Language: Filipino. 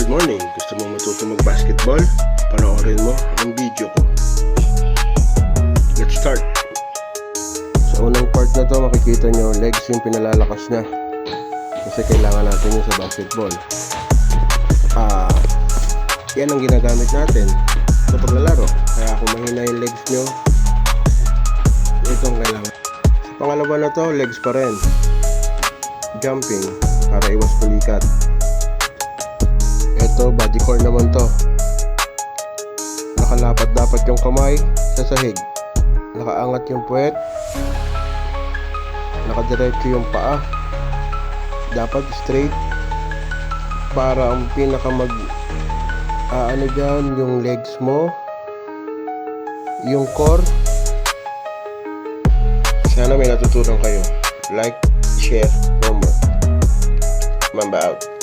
Good morning! Gusto mo matuto mag-basketball? Panoorin mo ang video ko. Let's start! Sa unang part na to, makikita nyo legs yung pinalalakas niya. Kasi kailangan natin yun sa basketball. Yan ang ginagamit natin sa paglalaro. Kaya kung mahina yung legs nyo, itong kailangan. Sa pangalawa na to, legs pa rin. Jumping para iwas pulikat. Ito, body core naman to. Nakalapat dapat yung kamay sa sahig. Nakaangat yung puwet. Nakadiretso yung paa. Dapat straight. Para ang pinaka dyan, yung legs mo, yung core. Sana may natutunan kayo. Like, share, for more. Mamba out.